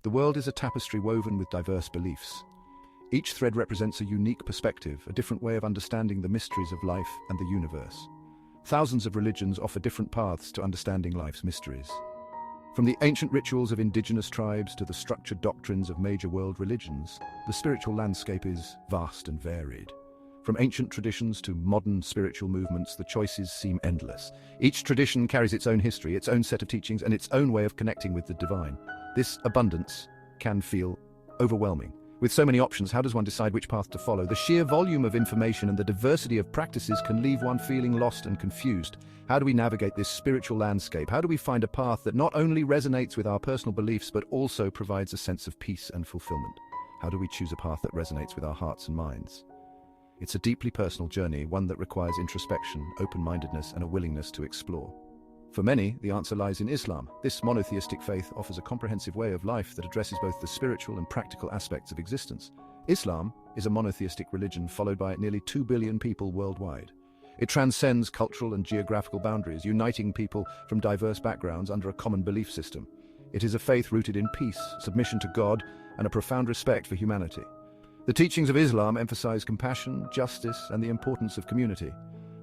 The world is a tapestry woven with diverse beliefs. Each thread represents a unique perspective, a different way of understanding the mysteries of life and the universe. Thousands of religions offer different paths to understanding life's mysteries. From the ancient rituals of indigenous tribes to the structured doctrines of major world religions, the spiritual landscape is vast and varied. From ancient traditions to modern spiritual movements, the choices seem endless. Each tradition carries its own history, its own set of teachings, and its own way of connecting with the divine. This abundance can feel overwhelming. With so many options, how does one decide which path to follow? The sheer volume of information and the diversity of practices can leave one feeling lost and confused. How do we navigate this spiritual landscape? How do we find a path that not only resonates with our personal beliefs, but also provides a sense of peace and fulfillment? How do we choose a path that resonates with our hearts and minds? It's a deeply personal journey, one that requires introspection, open-mindedness, and a willingness to explore. For many, the answer lies in Islam. This monotheistic faith offers a comprehensive way of life that addresses both the spiritual and practical aspects of existence. Islam is a monotheistic religion followed by nearly 2 billion people worldwide. It transcends cultural and geographical boundaries, uniting people from diverse backgrounds under a common belief system. It is a faith rooted in peace, submission to God, and a profound respect for humanity. The teachings of Islam emphasize compassion, justice, and the importance of community.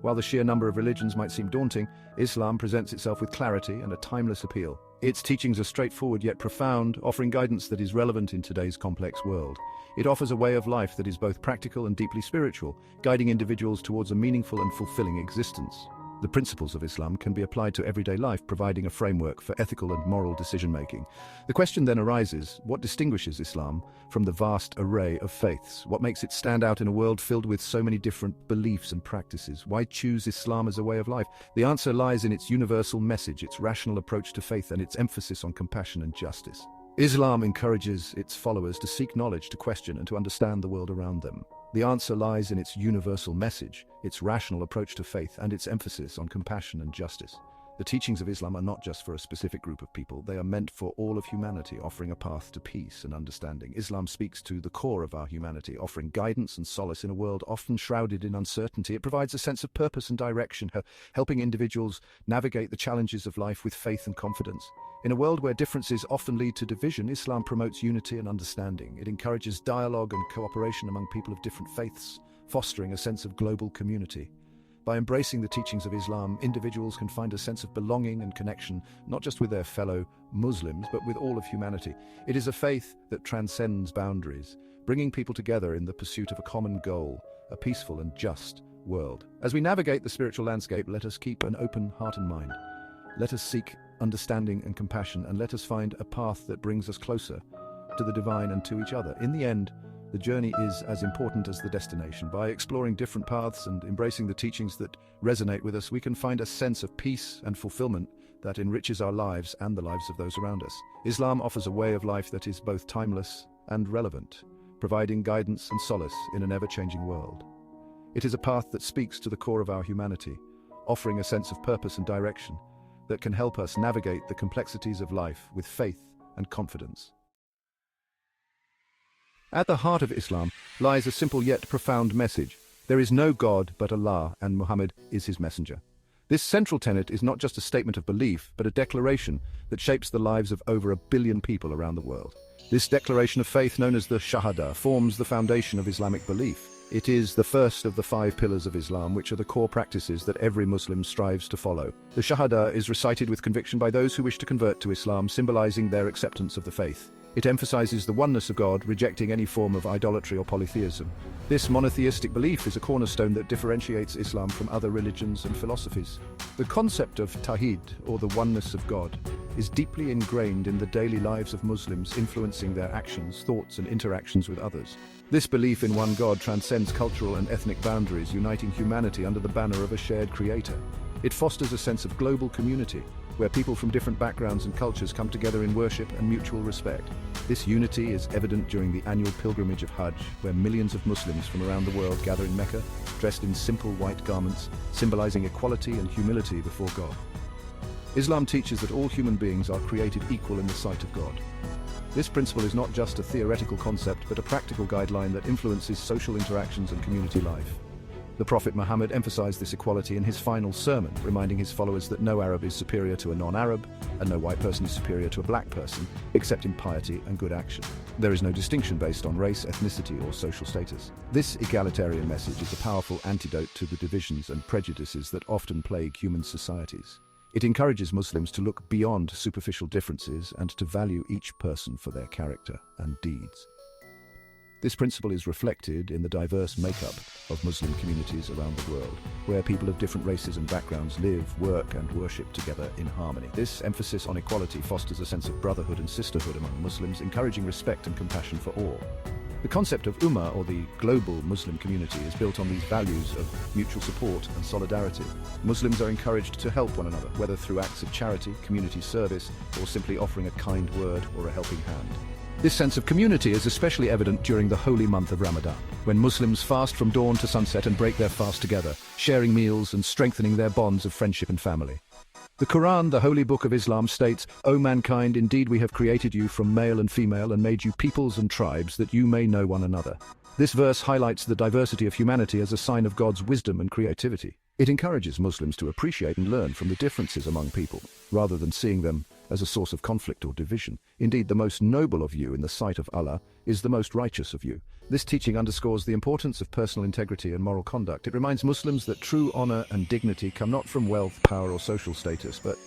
While the sheer number of religions might seem daunting, Islam presents itself with clarity and a timeless appeal. Its teachings are straightforward yet profound, offering guidance that is relevant in today's complex world. It offers a way of life that is both practical and deeply spiritual, guiding individuals towards a meaningful and fulfilling existence. The principles of Islam can be applied to everyday life, providing a framework for ethical and moral decision-making. The question then arises, what distinguishes Islam from the vast array of faiths? What makes it stand out in a world filled with so many different beliefs and practices? Why choose Islam as a way of life? The answer lies in its universal message, its rational approach to faith, and its emphasis on compassion and justice. Islam encourages its followers to seek knowledge, to question, and to understand the world around them. The answer lies in its universal message, its rational approach to faith, and its emphasis on compassion and justice. The teachings of Islam are not just for a specific group of people, they are meant for all of humanity, offering a path to peace and understanding. Islam speaks to the core of our humanity, offering guidance and solace in a world often shrouded in uncertainty. It provides a sense of purpose and direction, helping individuals navigate the challenges of life with faith and confidence. In a world where differences often lead to division, Islam promotes unity and understanding. It encourages dialogue and cooperation among people of different faiths, fostering a sense of global community. By embracing the teachings of Islam, individuals can find a sense of belonging and connection, not just with their fellow Muslims, but with all of humanity. It is a faith that transcends boundaries, bringing people together in the pursuit of a common goal, a peaceful and just world. As we navigate the spiritual landscape, let us keep an open heart and mind. Let us seek understanding and compassion, and let us find a path that brings us closer to the divine and to each other. In the end, the journey is as important as the destination. By exploring different paths and embracing the teachings that resonate with us, we can find a sense of peace and fulfillment that enriches our lives and the lives of those around us. Islam offers a way of life that is both timeless and relevant, providing guidance and solace in an ever-changing world. It is a path that speaks to the core of our humanity, offering a sense of purpose and direction that can help us navigate the complexities of life with faith and confidence. At the heart of Islam lies a simple yet profound message. There is no God but Allah, and Muhammad is his messenger. This central tenet is not just a statement of belief, but a declaration that shapes the lives of over 1 billion people around the world. This declaration of faith, known as the Shahada, forms the foundation of Islamic belief. It is the first of the 5 pillars of Islam, which are the core practices that every Muslim strives to follow. The Shahada is recited with conviction by those who wish to convert to Islam, symbolizing their acceptance of the faith. It emphasizes the oneness of God, rejecting any form of idolatry or polytheism. This monotheistic belief is a cornerstone that differentiates Islam from other religions and philosophies. The concept of Tawhid, or the oneness of God, is deeply ingrained in the daily lives of Muslims, influencing their actions, thoughts, and interactions with others. This belief in one God transcends cultural and ethnic boundaries, uniting humanity under the banner of a shared creator. It fosters a sense of global community, where people from different backgrounds and cultures come together in worship and mutual respect. This unity is evident during the annual pilgrimage of Hajj, where millions of Muslims from around the world gather in Mecca, dressed in simple white garments, symbolizing equality and humility before God. Islam teaches that all human beings are created equal in the sight of God. This principle is not just a theoretical concept, but a practical guideline that influences social interactions and community life. The Prophet Muhammad emphasized this equality in his final sermon, reminding his followers that no Arab is superior to a non-Arab, and no white person is superior to a black person, except in piety and good action. There is no distinction based on race, ethnicity, or social status. This egalitarian message is a powerful antidote to the divisions and prejudices that often plague human societies. It encourages Muslims to look beyond superficial differences and to value each person for their character and deeds. This principle is reflected in the diverse makeup of Muslim communities around the world, where people of different races and backgrounds live, work, and worship together in harmony. This emphasis on equality fosters a sense of brotherhood and sisterhood among Muslims, encouraging respect and compassion for all. The concept of Ummah, or the global Muslim community, is built on these values of mutual support and solidarity. Muslims are encouraged to help one another, whether through acts of charity, community service, or simply offering a kind word or a helping hand. This sense of community is especially evident during the holy month of Ramadan, when Muslims fast from dawn to sunset and break their fast together, sharing meals and strengthening their bonds of friendship and family. The Quran, the holy book of Islam, states, "O mankind, indeed we have created you from male and female and made you peoples and tribes that you may know one another." This verse highlights the diversity of humanity as a sign of God's wisdom and creativity. It encourages Muslims to appreciate and learn from the differences among people, rather than seeing them as a source of conflict or division. Indeed, the most noble of you in the sight of Allah is the most righteous of you. This teaching underscores the importance of personal integrity and moral conduct. It reminds Muslims that true honor and dignity come not from wealth, power, or social status, but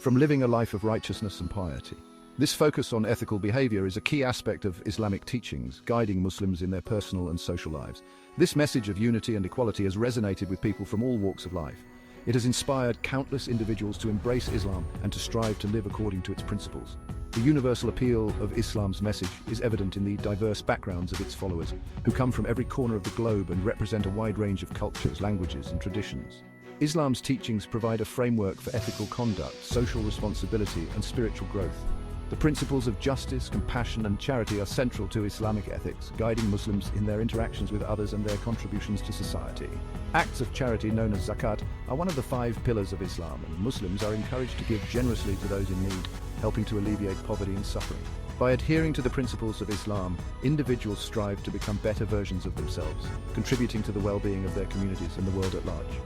from living a life of righteousness and piety. This focus on ethical behavior is a key aspect of Islamic teachings, guiding Muslims in their personal and social lives. This message of unity and equality has resonated with people from all walks of life. It has inspired countless individuals to embrace Islam and to strive to live according to its principles. The universal appeal of Islam's message is evident in the diverse backgrounds of its followers, who come from every corner of the globe and represent a wide range of cultures, languages, and traditions. Islam's teachings provide a framework for ethical conduct, social responsibility, and spiritual growth. The principles of justice, compassion, and charity are central to Islamic ethics, guiding Muslims in their interactions with others and their contributions to society. Acts of charity, known as zakat, are one of the 5 pillars of Islam, and Muslims are encouraged to give generously to those in need, helping to alleviate poverty and suffering. By adhering to the principles of Islam, individuals strive to become better versions of themselves, contributing to the well-being of their communities and the world at large.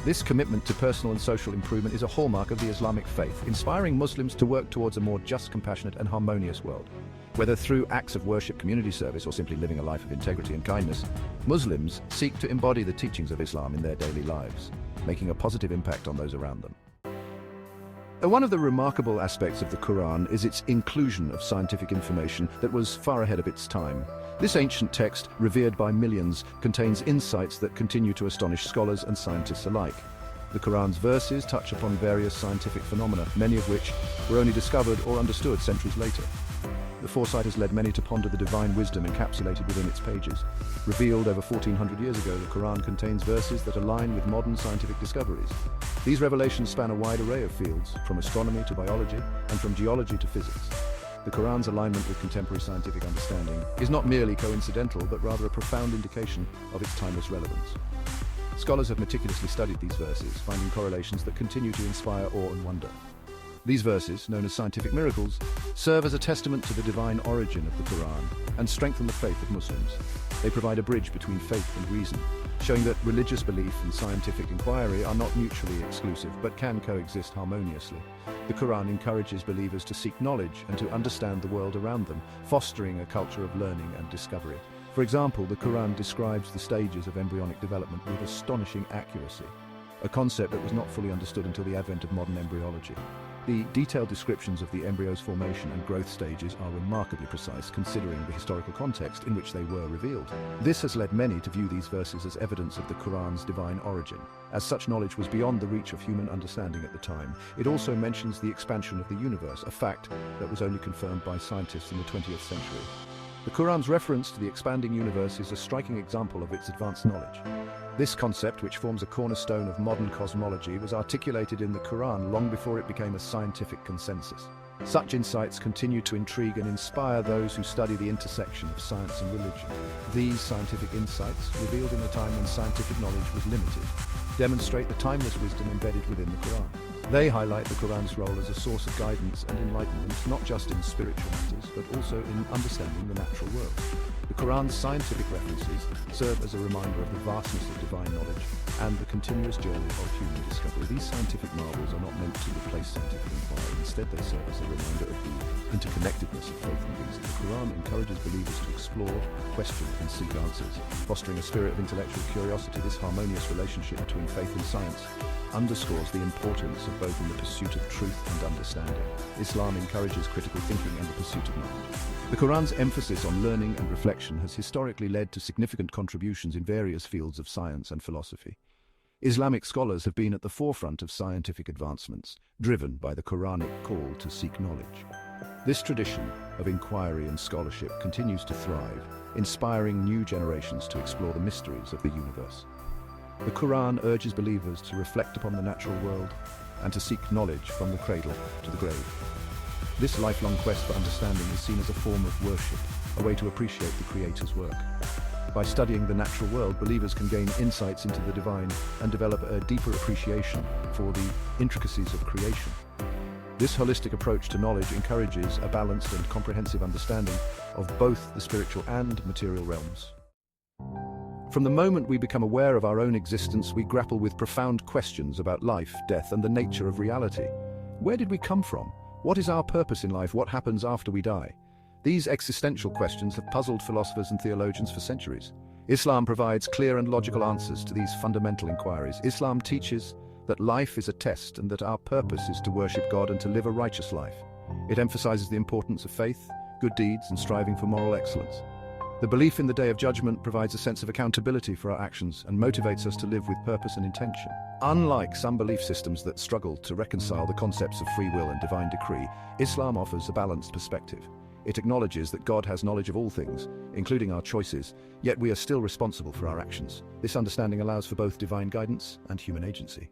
This commitment to personal and social improvement is a hallmark of the Islamic faith, inspiring Muslims to work towards a more just, compassionate, and harmonious world. Whether through acts of worship, community service, or simply living a life of integrity and kindness, Muslims seek to embody the teachings of Islam in their daily lives, making a positive impact on those around them. One of the remarkable aspects of the Quran is its inclusion of scientific information that was far ahead of its time. This ancient text, revered by millions, contains insights that continue to astonish scholars and scientists alike. The Quran's verses touch upon various scientific phenomena, many of which were only discovered or understood centuries later. The foresight has led many to ponder the divine wisdom encapsulated within its pages. Revealed over 1400 years ago, the Quran contains verses that align with modern scientific discoveries. These revelations span a wide array of fields, from astronomy to biology, and from geology to physics. The Quran's alignment with contemporary scientific understanding is not merely coincidental, but rather a profound indication of its timeless relevance. Scholars have meticulously studied these verses, finding correlations that continue to inspire awe and wonder. These verses, known as scientific miracles, serve as a testament to the divine origin of the Quran and strengthen the faith of Muslims. They provide a bridge between faith and reason, showing that religious belief and scientific inquiry are not mutually exclusive, but can coexist harmoniously. The Quran encourages believers to seek knowledge and to understand the world around them, fostering a culture of learning and discovery. For example, the Quran describes the stages of embryonic development with astonishing accuracy, a concept that was not fully understood until the advent of modern embryology. The detailed descriptions of the embryo's formation and growth stages are remarkably precise, considering the historical context in which they were revealed. This has led many to view these verses as evidence of the Quran's divine origin, as such knowledge was beyond the reach of human understanding at the time. It also mentions the expansion of the universe, a fact that was only confirmed by scientists in the 20th century. The Quran's reference to the expanding universe is a striking example of its advanced knowledge. This concept, which forms a cornerstone of modern cosmology, was articulated in the Quran long before it became a scientific consensus. Such insights continue to intrigue and inspire those who study the intersection of science and religion. These scientific insights, revealed in a time when scientific knowledge was limited, demonstrate the timeless wisdom embedded within the Quran. They highlight the Quran's role as a source of guidance and enlightenment, not just in spiritual matters, but also in understanding the natural world. The Quran's scientific references serve as a reminder of the vastness of divine knowledge and the continuous journey of human discovery. These scientific marvels are not meant to replace scientific inquiry. Instead, they serve as a reminder of the interconnectedness of faith and reason. The Quran encourages believers to explore, question, and seek answers, fostering a spirit of intellectual curiosity. This harmonious relationship between faith and science underscores the importance of both in the pursuit of truth and understanding. Islam encourages critical thinking and the pursuit of knowledge. The Quran's emphasis on learning and reflection has historically led to significant contributions in various fields of science and philosophy. Islamic scholars have been at the forefront of scientific advancements, driven by the Quranic call to seek knowledge. This tradition of inquiry and scholarship continues to thrive, inspiring new generations to explore the mysteries of the universe. The Quran urges believers to reflect upon the natural world and to seek knowledge from the cradle to the grave. This lifelong quest for understanding is seen as a form of worship, a way to appreciate the Creator's work. By studying the natural world, believers can gain insights into the divine and develop a deeper appreciation for the intricacies of creation. This holistic approach to knowledge encourages a balanced and comprehensive understanding of both the spiritual and material realms. From the moment we become aware of our own existence, we grapple with profound questions about life, death, and the nature of reality. Where did we come from? What is our purpose in life? What happens after we die? These existential questions have puzzled philosophers and theologians for centuries. Islam provides clear and logical answers to these fundamental inquiries. Islam teaches that life is a test and that our purpose is to worship God and to live a righteous life. It emphasizes the importance of faith, good deeds, and striving for moral excellence. The belief in the Day of Judgment provides a sense of accountability for our actions and motivates us to live with purpose and intention. Unlike some belief systems that struggle to reconcile the concepts of free will and divine decree, Islam offers a balanced perspective. It acknowledges that God has knowledge of all things, including our choices, yet we are still responsible for our actions. This understanding allows for both divine guidance and human agency.